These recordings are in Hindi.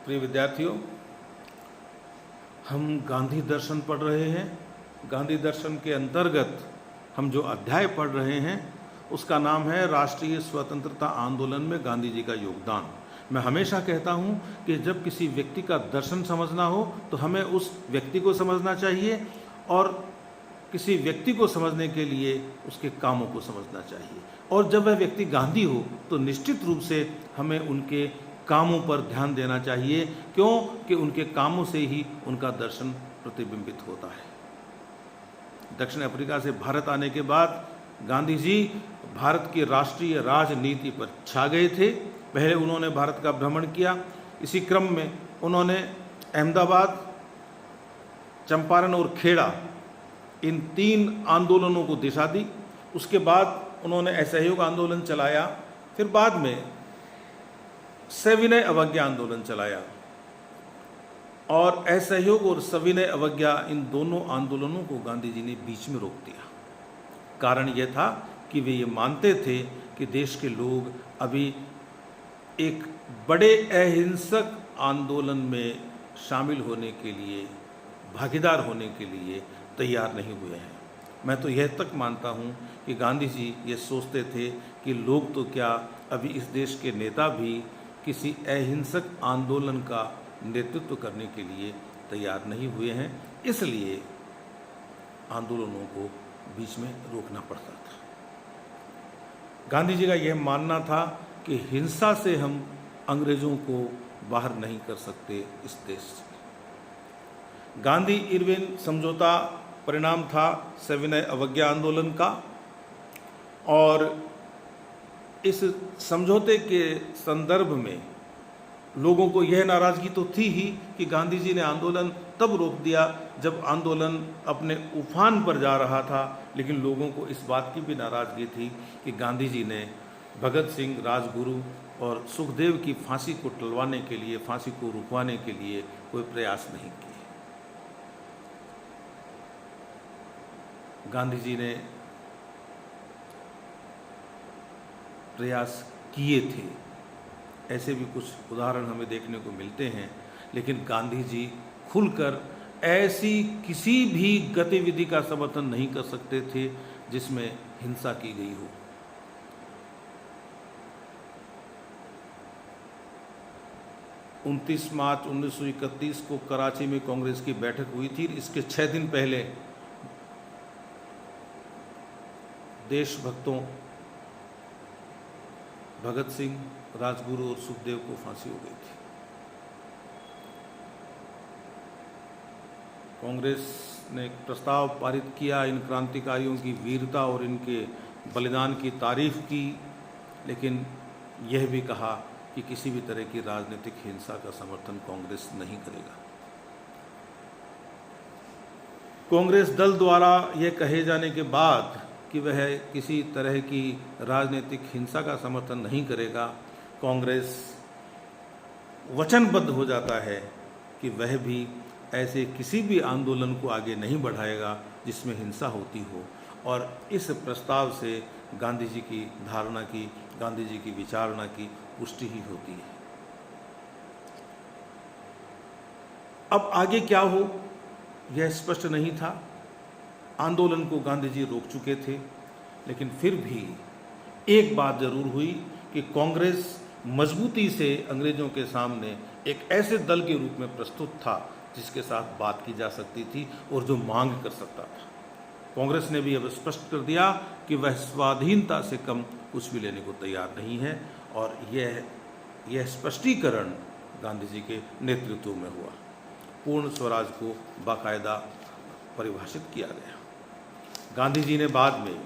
प्रिय विद्यार्थियों, हम गांधी दर्शन पढ़ रहे हैं। गांधी दर्शन के अंतर्गत हम जो अध्याय पढ़ रहे हैं उसका नाम है राष्ट्रीय स्वतंत्रता आंदोलन में गांधी जी का योगदान। मैं हमेशा कहता हूं कि जब किसी व्यक्ति का दर्शन समझना हो तो हमें उस व्यक्ति को समझना चाहिए और किसी व्यक्ति को समझने के लिए उसके कामों को समझना चाहिए। और जब वह व्यक्ति गांधी हो तो निश्चित रूप से हमें उनके कामों पर ध्यान देना चाहिए, क्योंकि उनके कामों से ही उनका दर्शन प्रतिबिंबित होता है। दक्षिण अफ्रीका से भारत आने के बाद गांधी जी भारत की राष्ट्रीय राजनीति पर छा गए थे। पहले उन्होंने भारत का भ्रमण किया। इसी क्रम में उन्होंने अहमदाबाद, चंपारण और खेड़ा इन 3 आंदोलनों को दिशा दी। उसके बाद उन्होंने असहयोग आंदोलन चलाया, फिर बाद में सविनय अवज्ञा आंदोलन चलाया। और असहयोग और सविनय अवज्ञा इन दोनों आंदोलनों को गांधी जी ने बीच में रोक दिया। कारण यह था कि वे ये मानते थे कि देश के लोग अभी एक बड़े अहिंसक आंदोलन में शामिल होने के लिए, भागीदार होने के लिए तैयार नहीं हुए हैं। मैं तो यह तक मानता हूँ कि गांधी जी ये सोचते थे कि लोग तो क्या, अभी इस देश के नेता भी किसी अहिंसक आंदोलन का नेतृत्व करने के लिए तैयार नहीं हुए हैं, इसलिए आंदोलनों को बीच में रोकना पड़ता था। गांधी जी का यह मानना था कि हिंसा से हम अंग्रेजों को बाहर नहीं कर सकते इस देश से। गांधी इरविन समझौता परिणाम था सविनय अवज्ञा आंदोलन का, और इस समझौते के संदर्भ में लोगों को यह नाराज़गी तो थी ही कि गांधी जी ने आंदोलन तब रोक दिया जब आंदोलन अपने उफान पर जा रहा था, लेकिन लोगों को इस बात की भी नाराज़गी थी कि गांधी जी ने भगत सिंह, राजगुरु और सुखदेव की फांसी को टलवाने के लिए, फांसी को रुकवाने के लिए कोई प्रयास नहीं किए। गांधी जी ने प्रयास किए थे, ऐसे भी कुछ उदाहरण हमें देखने को मिलते हैं, लेकिन गांधी जी खुलकर ऐसी किसी भी गतिविधि का समर्थन नहीं कर सकते थे जिसमें हिंसा की गई हो। मार्च 1931 को कराची में कांग्रेस की बैठक हुई थी। इसके 6 दिन पहले देशभक्तों भगत सिंह, राजगुरु और सुखदेव को फांसी हो गई थी। कांग्रेस ने एक प्रस्ताव पारित किया, इन क्रांतिकारियों की वीरता और इनके बलिदान की तारीफ की, लेकिन यह भी कहा कि किसी भी तरह की राजनीतिक हिंसा का समर्थन कांग्रेस नहीं करेगा। कांग्रेस दल द्वारा यह कहे जाने के बाद कि वह किसी तरह की राजनीतिक हिंसा का समर्थन नहीं करेगा, कांग्रेस वचनबद्ध हो जाता है कि वह भी ऐसे किसी भी आंदोलन को आगे नहीं बढ़ाएगा जिसमें हिंसा होती हो। और इस प्रस्ताव से गांधी जी की धारणा की, गांधी जी की विचारणा की पुष्टि ही होती है। अब आगे क्या हो यह स्पष्ट नहीं था। आंदोलन को गांधी जी रोक चुके थे, लेकिन फिर भी एक बात जरूर हुई कि कांग्रेस मजबूती से अंग्रेजों के सामने एक ऐसे दल के रूप में प्रस्तुत था जिसके साथ बात की जा सकती थी और जो मांग कर सकता था। कांग्रेस ने भी अब स्पष्ट कर दिया कि वह स्वाधीनता से कम कुछ भी लेने को तैयार नहीं है, और यह स्पष्टीकरण गांधी जी के नेतृत्व में हुआ। पूर्ण स्वराज को बाकायदा परिभाषित किया गया। गांधी जी ने बाद में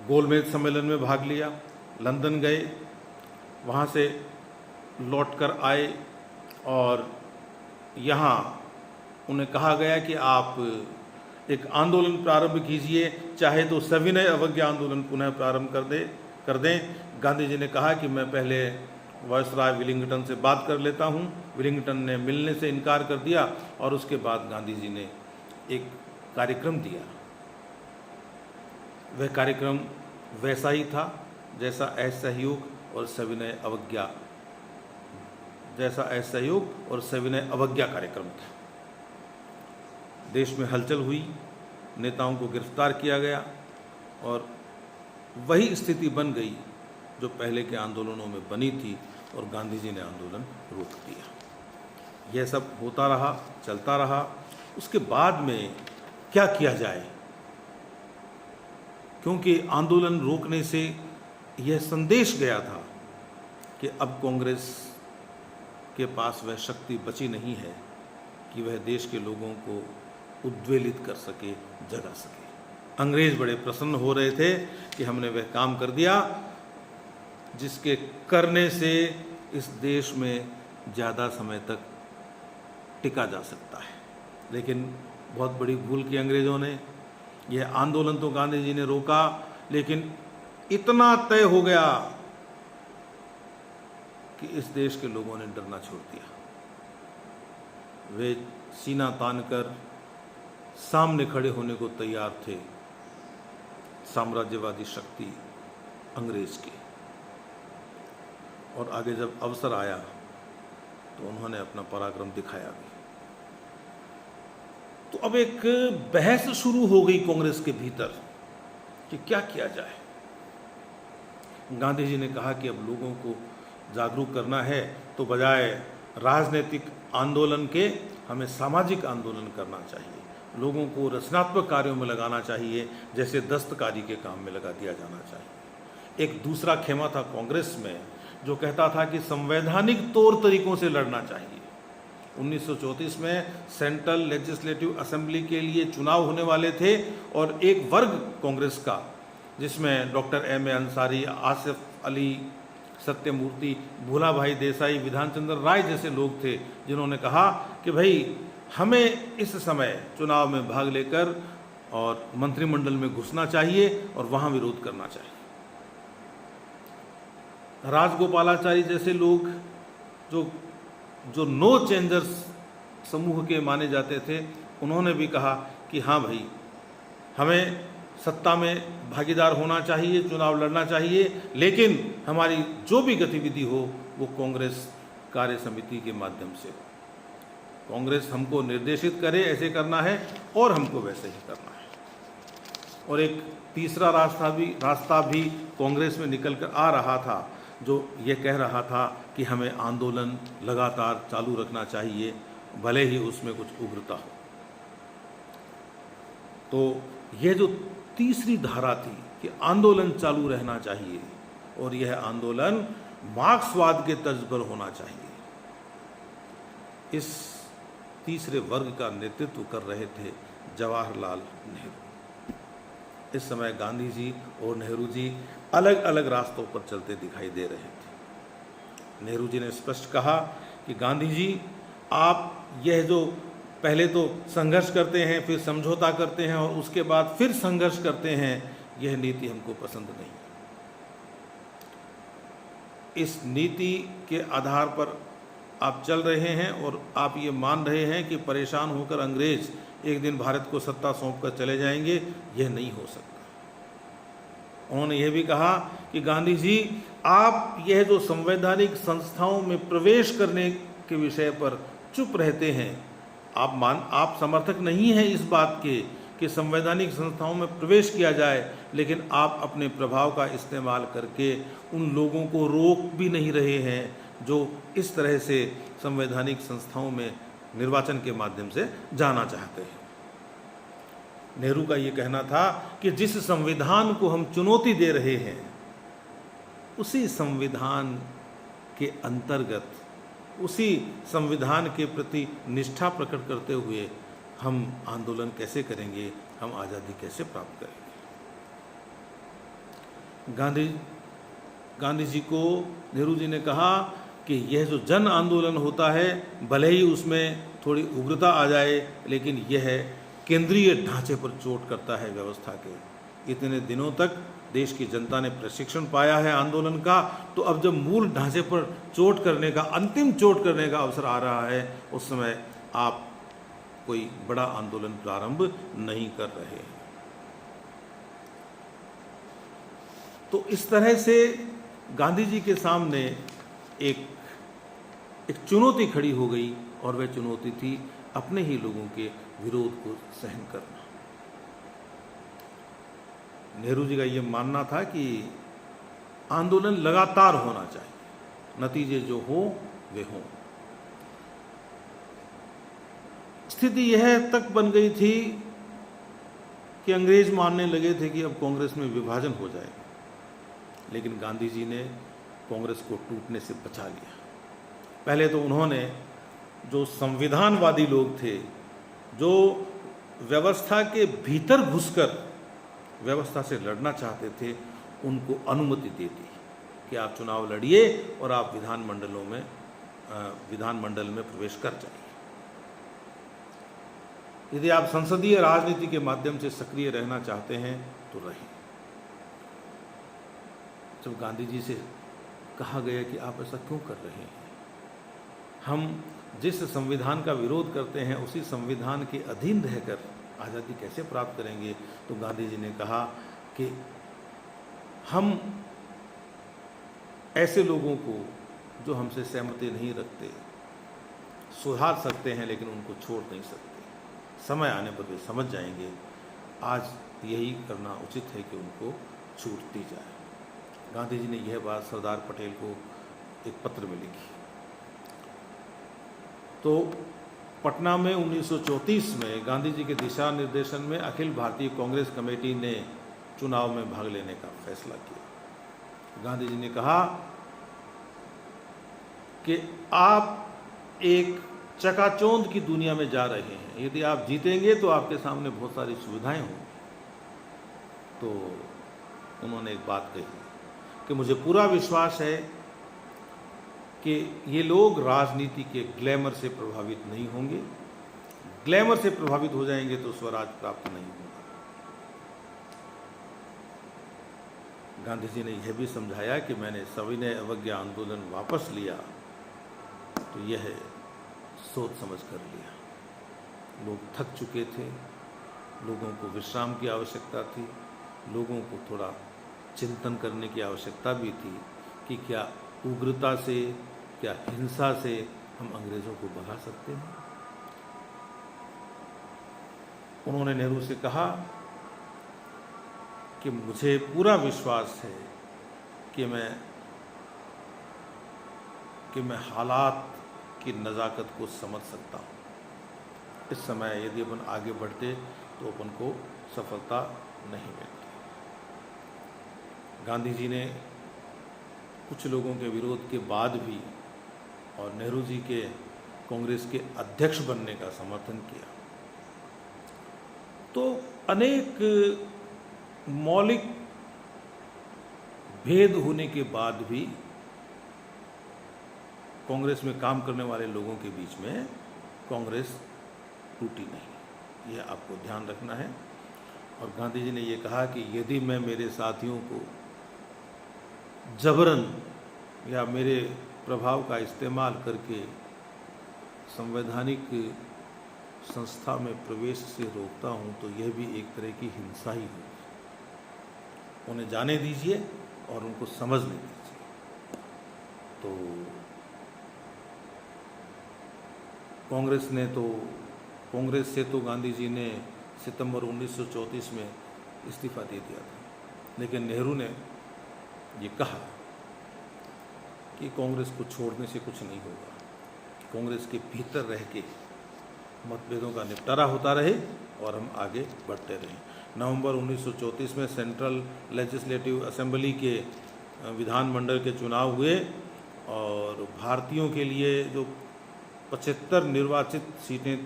गोलमेज सम्मेलन में भाग लिया, लंदन गए, वहाँ से लौटकर आए और यहाँ उन्हें कहा गया कि आप एक आंदोलन प्रारंभ कीजिए, चाहे तो सविनय अवज्ञा आंदोलन पुनः प्रारंभ कर दें। गांधी जी ने कहा कि मैं पहले वायसराय विलिंगटन से बात कर लेता हूँ। विलिंगटन ने मिलने से इनकार कर दिया और उसके बाद गांधी जी ने एक कार्यक्रम दिया। वह कार्यक्रम वैसा ही था जैसा असहयोग और सविनय अवज्ञा जैसा असहयोग और सविनय अवज्ञा कार्यक्रम था। देश में हलचल हुई, नेताओं को गिरफ्तार किया गया और वही स्थिति बन गई जो पहले के आंदोलनों में बनी थी और गांधी जी ने आंदोलन रोक दिया। यह सब होता रहा, चलता रहा। उसके बाद में क्या किया जाए, क्योंकि आंदोलन रोकने से यह संदेश गया था कि अब कांग्रेस के पास वह शक्ति बची नहीं है कि वह देश के लोगों को उद्वेलित कर सके, जगा सके। अंग्रेज बड़े प्रसन्न हो रहे थे कि हमने वह काम कर दिया जिसके करने से इस देश में ज़्यादा समय तक टिका जा सकता है। लेकिन बहुत बड़ी भूल की अंग्रेज़ों ने। यह आंदोलन तो गांधी जी ने रोका, लेकिन इतना तय हो गया कि इस देश के लोगों ने डरना छोड़ दिया। वे सीना तानकर सामने खड़े होने को तैयार थे साम्राज्यवादी शक्ति अंग्रेज की। और आगे जब अवसर आया तो उन्होंने अपना पराक्रम दिखाया भी। तो अब एक बहस शुरू हो गई कांग्रेस के भीतर कि क्या किया जाए। गांधी जी ने कहा कि अब लोगों को जागरूक करना है तो बजाय राजनीतिक आंदोलन के हमें सामाजिक आंदोलन करना चाहिए। लोगों को रचनात्मक कार्यों में लगाना चाहिए, जैसे दस्तकारी के काम में लगा दिया जाना चाहिए। एक दूसरा खेमा था कांग्रेस में जो कहता था कि संवैधानिक तौर तरीकों से लड़ना चाहिए। 1934 में सेंट्रल लेजिस्लेटिव असेंबली के लिए चुनाव होने वाले थे और एक वर्ग कांग्रेस का, जिसमें डॉक्टर M.A. अंसारी, आसिफ अली, सत्यमूर्ति, भूला भाई देसाई, विधान चंद्र राय जैसे लोग थे, जिन्होंने कहा कि भाई हमें इस समय चुनाव में भाग लेकर और मंत्रिमंडल में घुसना चाहिए और वहाँ विरोध करना चाहिए। राजगोपालाचारी जैसे लोग जो नो चेंजर्स समूह के माने जाते थे, उन्होंने भी कहा कि हाँ भाई, हमें सत्ता में भागीदार होना चाहिए, चुनाव लड़ना चाहिए, लेकिन हमारी जो भी गतिविधि हो वो कांग्रेस कार्य समिति के माध्यम से हो। कांग्रेस हमको निर्देशित करे ऐसे करना है और हमको वैसे ही करना है। और एक तीसरा रास्ता भी कांग्रेस में निकल कर आ रहा था, जो ये कह रहा था कि हमें आंदोलन लगातार चालू रखना चाहिए, भले ही उसमें कुछ उग्रता हो। तो यह जो तीसरी धारा थी कि आंदोलन चालू रहना चाहिए और यह आंदोलन मार्क्सवाद के तर्ज पर होना चाहिए, इस तीसरे वर्ग का नेतृत्व कर रहे थे जवाहरलाल नेहरू। इस समय गांधी जी और नेहरू जी अलग अलग रास्तों पर चलते दिखाई दे रहे थे। नेहरू जी ने स्पष्ट कहा कि गांधी जी, आप यह जो पहले तो संघर्ष करते हैं, फिर समझौता करते हैं और उसके बाद फिर संघर्ष करते हैं, यह नीति हमको पसंद नहीं। इस नीति के आधार पर आप चल रहे हैं और आप ये मान रहे हैं कि परेशान होकर अंग्रेज एक दिन भारत को सत्ता सौंपकर चले जाएंगे, यह नहीं हो सकता। उन्होंने यह भी कहा कि गांधी जी, आप यह जो संवैधानिक संस्थाओं में प्रवेश करने के विषय पर चुप रहते हैं, आप समर्थक नहीं हैं इस बात के कि संवैधानिक संस्थाओं में प्रवेश किया जाए, लेकिन आप अपने प्रभाव का इस्तेमाल करके उन लोगों को रोक भी नहीं रहे हैं जो इस तरह से संवैधानिक संस्थाओं में निर्वाचन के माध्यम से जाना चाहते हैं। नेहरू का ये कहना था कि जिस संविधान को हम चुनौती दे रहे हैं, उसी संविधान के अंतर्गत, उसी संविधान के प्रति निष्ठा प्रकट करते हुए हम आंदोलन कैसे करेंगे, हम आज़ादी कैसे प्राप्त करेंगे। गांधी जी को नेहरू जी ने कहा कि यह जो जन आंदोलन होता है, भले ही उसमें थोड़ी उग्रता आ जाए, लेकिन यह केंद्रीय ढांचे पर चोट करता है व्यवस्था के। इतने दिनों तक देश की जनता ने प्रशिक्षण पाया है आंदोलन का, तो अब जब मूल ढांचे पर चोट करने का, अंतिम चोट करने का अवसर आ रहा है, उस समय आप कोई बड़ा आंदोलन प्रारंभ नहीं कर रहे हैं। तो इस तरह से गांधी जी के सामने एक चुनौती खड़ी हो गई, और वह चुनौती थी अपने ही लोगों के विरोध को सहन करना। नेहरू जी का ये मानना था कि आंदोलन लगातार होना चाहिए, नतीजे जो हो वे हों। स्थिति यह तक बन गई थी कि अंग्रेज मानने लगे थे कि अब कांग्रेस में विभाजन हो जाएगा, लेकिन गांधी जी ने कांग्रेस को टूटने से बचा लिया। पहले तो उन्होंने जो संविधानवादी लोग थे, जो व्यवस्था के भीतर घुसकर व्यवस्था से लड़ना चाहते थे, उनको अनुमति दे दी कि आप चुनाव लड़िए और आप विधानमंडल में प्रवेश कर जाइए। यदि आप संसदीय राजनीति के माध्यम से सक्रिय रहना चाहते हैं तो रहें। जब गांधी जी से कहा गया कि आप ऐसा क्यों कर रहे हैं, हम जिस संविधान का विरोध करते हैं उसी संविधान के अधीन रहकर आज़ादी कैसे प्राप्त करेंगे, तो गांधी जी ने कहा कि हम ऐसे लोगों को जो हमसे सहमति नहीं रखते सुधार सकते हैं, लेकिन उनको छोड़ नहीं सकते। समय आने पर वे समझ जाएंगे। आज यही करना उचित है कि उनको छूट दी जाए। गांधी जी ने यह बात सरदार पटेल को एक पत्र में लिखी। तो पटना में 1934 में गांधी जी के दिशा निर्देशन में अखिल भारतीय कांग्रेस कमेटी ने चुनाव में भाग लेने का फैसला किया। गांधी जी ने कहा कि आप एक चकाचौंध की दुनिया में जा रहे हैं, यदि आप जीतेंगे तो आपके सामने बहुत सारी सुविधाएं हों। तो उन्होंने एक बात कही कि मुझे पूरा विश्वास है कि ये लोग राजनीति के ग्लैमर से प्रभावित नहीं होंगे। ग्लैमर से प्रभावित हो जाएंगे तो स्वराज प्राप्त नहीं होगा। गांधी जी ने यह भी समझाया कि मैंने सविनय अवज्ञा आंदोलन वापस लिया तो यह सोच समझ कर लिया। लोग थक चुके थे, लोगों को विश्राम की आवश्यकता थी, लोगों को थोड़ा चिंतन करने की आवश्यकता भी थी कि क्या उग्रता से, क्या हिंसा से हम अंग्रेजों को भगा सकते हैं। उन्होंने नेहरू से कहा कि मुझे पूरा विश्वास है कि मैं हालात की नज़ाकत को समझ सकता हूँ। इस समय यदि अपन आगे बढ़ते तो अपन को सफलता नहीं मिलती। गांधी जी ने कुछ लोगों के विरोध के बाद भी और नेहरू जी के कांग्रेस के अध्यक्ष बनने का समर्थन किया। तो अनेक मौलिक भेद होने के बाद भी कांग्रेस में काम करने वाले लोगों के बीच में कांग्रेस टूटी नहीं, यह आपको ध्यान रखना है। और गांधी जी ने यह कहा कि यदि मैं मेरे साथियों को जबरन या मेरे प्रभाव का इस्तेमाल करके संवैधानिक संस्था में प्रवेश से रोकता हूं तो यह भी एक तरह की हिंसा ही होगी। उन्हें जाने दीजिए और उनको समझने दीजिए। तो कांग्रेस से तो गांधी जी ने सितंबर 1934 में इस्तीफा दे दिया था, लेकिन नेहरू ने ये कहा कि कांग्रेस को छोड़ने से कुछ नहीं होगा, कांग्रेस के भीतर रह के मतभेदों का निपटारा होता रहे और हम आगे बढ़ते रहें। नवंबर 1934 में सेंट्रल लेजिस्लेटिव असेंबली के विधानमंडल के चुनाव हुए और भारतीयों के लिए जो 75 निर्वाचित सीटें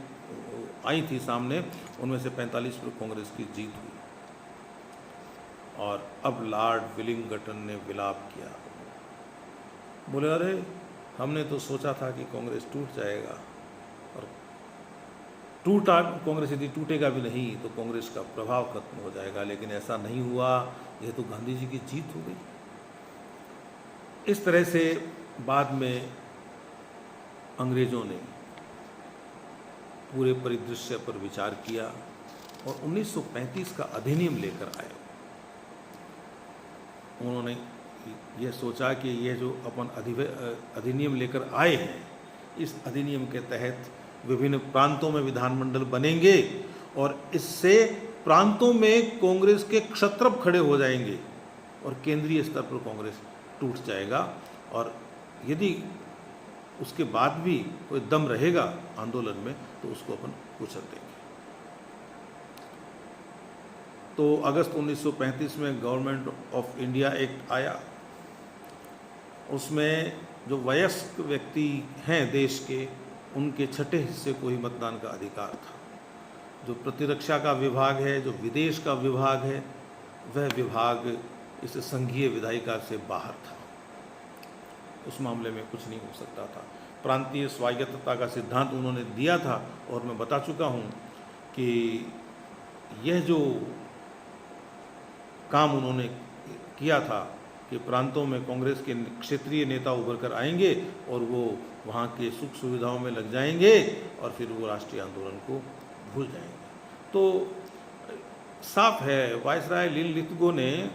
आई थी सामने, उनमें से 45 पर कांग्रेस की जीत हुई। और अब लॉर्ड विलिंगटन ने विलाप किया, बोले अरे हमने तो सोचा था कि कांग्रेस टूट जाएगा, और कांग्रेस यदि टूटेगा भी नहीं तो कांग्रेस का प्रभाव खत्म हो जाएगा, लेकिन ऐसा नहीं हुआ। यह तो गांधी जी की जीत हो गई। इस तरह से बाद में अंग्रेजों ने पूरे परिदृश्य पर विचार किया और 1935 का अधिनियम लेकर आए। उन्होंने यह सोचा कि यह जो अपन अधिनियम लेकर आए हैं, इस अधिनियम के तहत विभिन्न प्रांतों में विधानमंडल बनेंगे और इससे प्रांतों में कांग्रेस के क्षत्रप खड़े हो जाएंगे और केंद्रीय स्तर पर कांग्रेस टूट जाएगा। और यदि उसके बाद भी कोई दम रहेगा आंदोलन में तो उसको अपन कुचल देंगे। तो अगस्त 1935 में गवर्नमेंट ऑफ इंडिया एक्ट आया। उसमें जो वयस्क व्यक्ति हैं देश के, उनके छठे हिस्से को ही मतदान का अधिकार था। जो प्रतिरक्षा का विभाग है, जो विदेश का विभाग है, वह विभाग इस संघीय विधायिका से बाहर था। उस मामले में कुछ नहीं हो सकता था। प्रांतीय स्वायत्तता का सिद्धांत उन्होंने दिया था और मैं बता चुका हूँ कि यह जो काम उन्होंने किया था कि प्रांतों में कांग्रेस के क्षेत्रीय नेता उभर कर आएंगे और वो वहाँ के सुख सुविधाओं में लग जाएंगे और फिर वो राष्ट्रीय आंदोलन को भूल जाएंगे। तो साफ है, वायसराय लिनलिथगो ने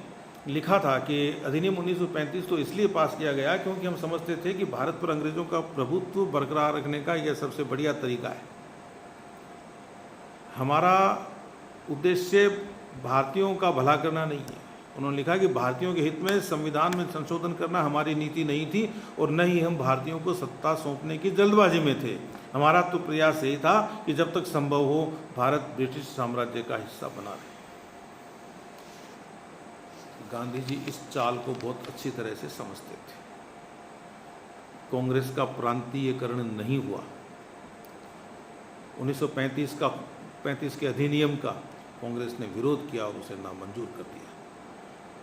लिखा था कि अधिनियम 1935 तो इसलिए पास किया गया क्योंकि हम समझते थे कि भारत पर अंग्रेजों का प्रभुत्व बरकरार रखने का यह सबसे बढ़िया तरीका है। हमारा उद्देश्य भारतीयों का भला करना नहीं है। उन्होंने लिखा कि भारतीयों के हित में संविधान में संशोधन करना हमारी नीति नहीं थी और न ही हम भारतीयों को सत्ता सौंपने की जल्दबाजी में थे। हमारा तो प्रयास यही था कि जब तक संभव हो भारत ब्रिटिश साम्राज्य का हिस्सा बना रहे। गांधी जी इस चाल को बहुत अच्छी तरह से समझते थे। कांग्रेस का प्रांतीयकरण नहीं हुआ। 1935 के अधिनियम का कांग्रेस ने विरोध किया और उसे नामंजूर कर दिया।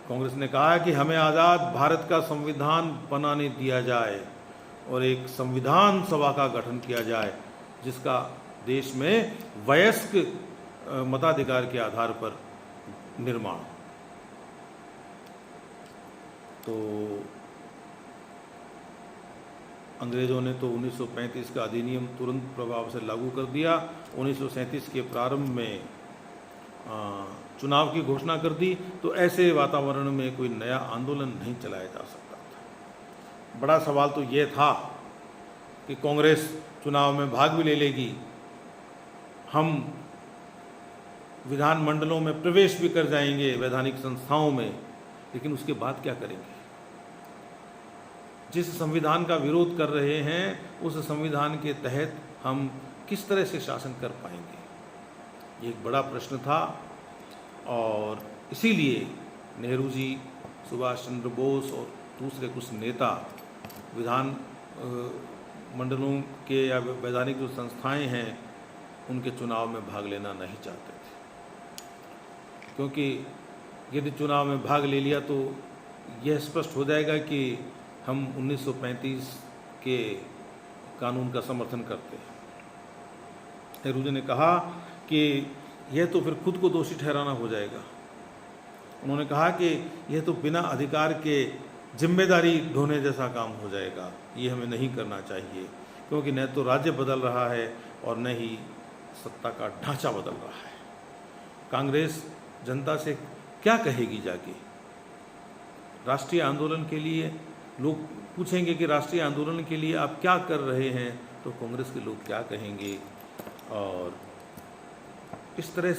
कांग्रेस ने कहा कि हमें आज़ाद भारत का संविधान बनाने दिया जाए और एक संविधान सभा का गठन किया जाए जिसका देश में वयस्क मताधिकार के आधार पर निर्माण। तो अंग्रेज़ों ने तो 1935 का अधिनियम तुरंत प्रभाव से लागू कर दिया। 1937 के प्रारंभ में चुनाव की घोषणा कर दी। तो ऐसे वातावरण में कोई नया आंदोलन नहीं चलाया जा सकता था। बड़ा सवाल तो ये था कि कांग्रेस चुनाव में भाग भी ले लेगी, हम विधानमंडलों में प्रवेश भी कर जाएंगे, वैधानिक संस्थाओं में, लेकिन उसके बाद क्या करेंगे? जिस संविधान का विरोध कर रहे हैं उस संविधान के तहत हम किस तरह से शासन कर पाएंगे? ये एक बड़ा प्रश्न था। और इसीलिए नेहरू जी, सुभाष चंद्र बोस और दूसरे कुछ नेता विधान मंडलों के या वैधानिक जो संस्थाएं हैं उनके चुनाव में भाग लेना नहीं चाहते थे, क्योंकि यदि चुनाव में भाग ले लिया तो यह स्पष्ट हो जाएगा कि हम 1935 के कानून का समर्थन करते हैं। नेहरू जी ने कहा कि यह तो फिर खुद को दोषी ठहराना हो जाएगा। उन्होंने कहा कि यह तो बिना अधिकार के जिम्मेदारी ढोने जैसा काम हो जाएगा, ये हमें नहीं करना चाहिए, क्योंकि न तो राज्य बदल रहा है और न ही सत्ता का ढांचा बदल रहा है। कांग्रेस जनता से क्या कहेगी जाके? राष्ट्रीय आंदोलन के लिए लोग पूछेंगे कि राष्ट्रीय आंदोलन के लिए आप क्या कर रहे हैं, तो कांग्रेस के लोग क्या कहेंगे? और इस तरह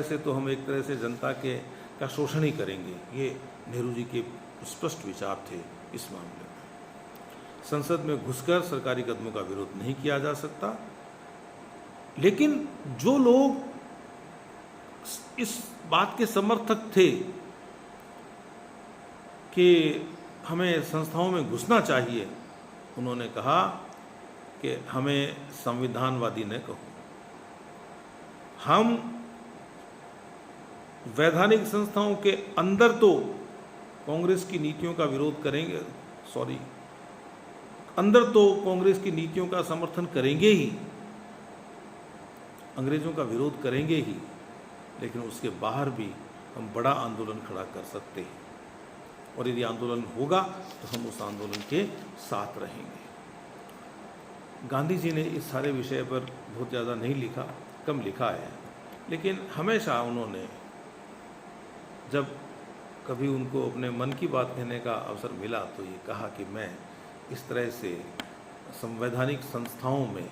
से तो हम एक तरह से जनता का शोषण ही करेंगे। ये नेहरू जी के स्पष्ट विचार थे इस मामले में। संसद में घुसकर सरकारी कदमों का विरोध नहीं किया जा सकता, लेकिन जो लोग इस बात के समर्थक थे कि हमें संस्थाओं में घुसना चाहिए, उन्होंने कहा कि हमें संविधानवादी न कहो, हम वैधानिक संस्थाओं के अंदर तो कांग्रेस की नीतियों का विरोध करेंगे, अंदर तो कांग्रेस की नीतियों का समर्थन करेंगे ही, अंग्रेजों का विरोध करेंगे ही, लेकिन उसके बाहर भी हम बड़ा आंदोलन खड़ा कर सकते हैं और यदि आंदोलन होगा तो हम उस आंदोलन के साथ रहेंगे। गांधी जी ने इस सारे विषय पर बहुत ज़्यादा नहीं लिखा, कम लिखा है, लेकिन हमेशा उन्होंने जब कभी उनको अपने मन की बात कहने का अवसर मिला तो ये कहा कि मैं इस तरह से संवैधानिक संस्थाओं में,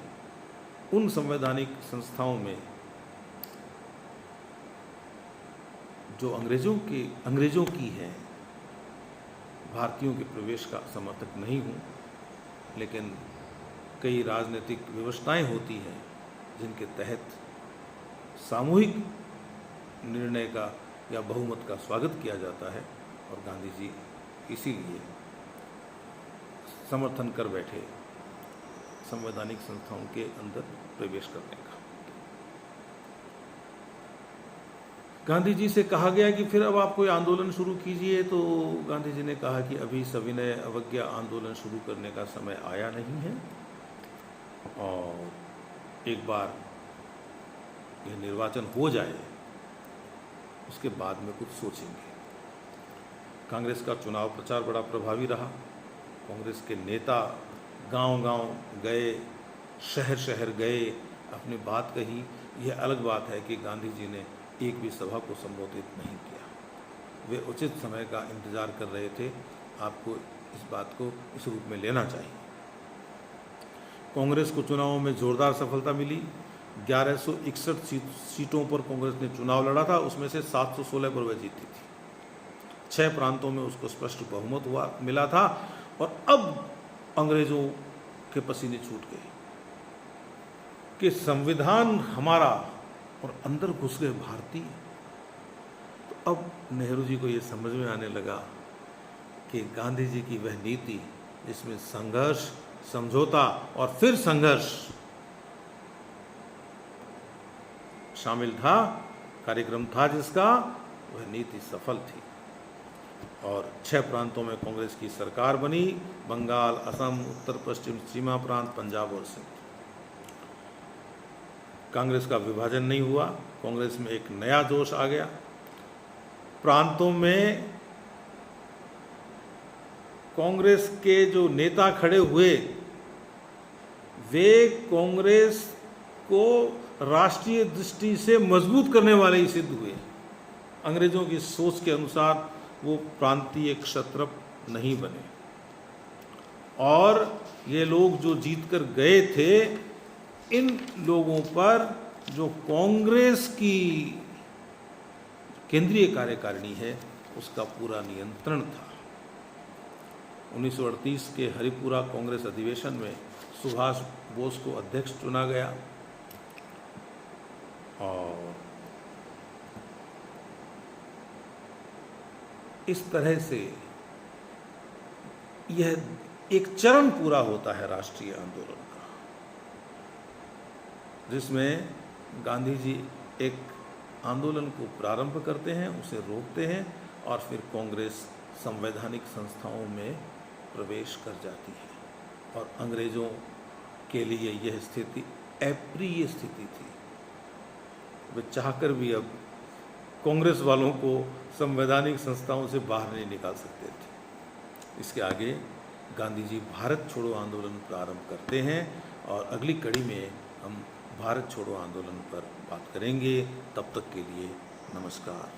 उन संवैधानिक संस्थाओं में जो अंग्रेज़ों की है, भारतीयों के प्रवेश का समर्थक नहीं हूँ, लेकिन कई राजनीतिक व्यवस्थाएं होती हैं जिनके तहत सामूहिक निर्णय का या बहुमत का स्वागत किया जाता है, और गांधी जी इसीलिए समर्थन कर बैठे संवैधानिक संस्थाओं के अंदर प्रवेश करने का। गांधी जी से कहा गया कि फिर अब आप कोई आंदोलन शुरू कीजिए, तो गांधी जी ने कहा कि अभी सविनय अवज्ञा आंदोलन शुरू करने का समय आया नहीं है, और एक बार यह निर्वाचन हो जाए उसके बाद में कुछ सोचेंगे। कांग्रेस का चुनाव प्रचार बड़ा प्रभावी रहा। कांग्रेस के नेता गांव-गांव गए, शहर शहर गए, अपनी बात कही। यह अलग बात है कि गांधी जी ने एक भी सभा को संबोधित नहीं किया। वे उचित समय का इंतजार कर रहे थे। आपको इस बात को इस रूप में लेना चाहिए। कांग्रेस को चुनावों में जोरदार सफलता मिली। 1161 सीटों पर कांग्रेस ने चुनाव लड़ा था, उसमें से 716 पर वह जीती थी। 6 प्रांतों में उसको स्पष्ट बहुमत मिला था, और अब अंग्रेजों के पसीने छूट गए कि संविधान हमारा, और अंदर घुस गए भारतीय। तो अब नेहरू जी को ये समझ में आने लगा कि गांधी जी की वह नीति जिसमें संघर्ष, समझौता और फिर संघर्ष शामिल था, कार्यक्रम था जिसका, वह नीति सफल थी। और 6 प्रांतों में कांग्रेस की सरकार बनी, बंगाल, असम, उत्तर पश्चिम सीमा प्रांत, पंजाब और सिंध। कांग्रेस का विभाजन नहीं हुआ, कांग्रेस में एक नया जोश आ गया। प्रांतों में कांग्रेस के जो नेता खड़े हुए, वे कांग्रेस को राष्ट्रीय दृष्टि से मजबूत करने वाले ही सिद्ध हुए। अंग्रेजों की सोच के अनुसार वो प्रांतीय क्षत्रप नहीं बने, और ये लोग जो जीत कर गए थे, इन लोगों पर जो कांग्रेस की केंद्रीय कार्यकारिणी है उसका पूरा नियंत्रण था। 1938 के हरिपुरा कांग्रेस अधिवेशन में सुभाष बोस को अध्यक्ष चुना गया, और इस तरह से यह एक चरण पूरा होता है राष्ट्रीय आंदोलन का, जिसमें गांधी जी एक आंदोलन को प्रारंभ करते हैं, उसे रोकते हैं, और फिर कांग्रेस संवैधानिक संस्थाओं में प्रवेश कर जाती है। और अंग्रेज़ों के लिए यह स्थिति अप्रिय स्थिति थी। वे चाहकर भी अब कांग्रेस वालों को संवैधानिक संस्थाओं से बाहर नहीं निकाल सकते थे। इसके आगे गांधी जी भारत छोड़ो आंदोलन प्रारंभ करते हैं, और अगली कड़ी में हम भारत छोड़ो आंदोलन पर बात करेंगे। तब तक के लिए नमस्कार।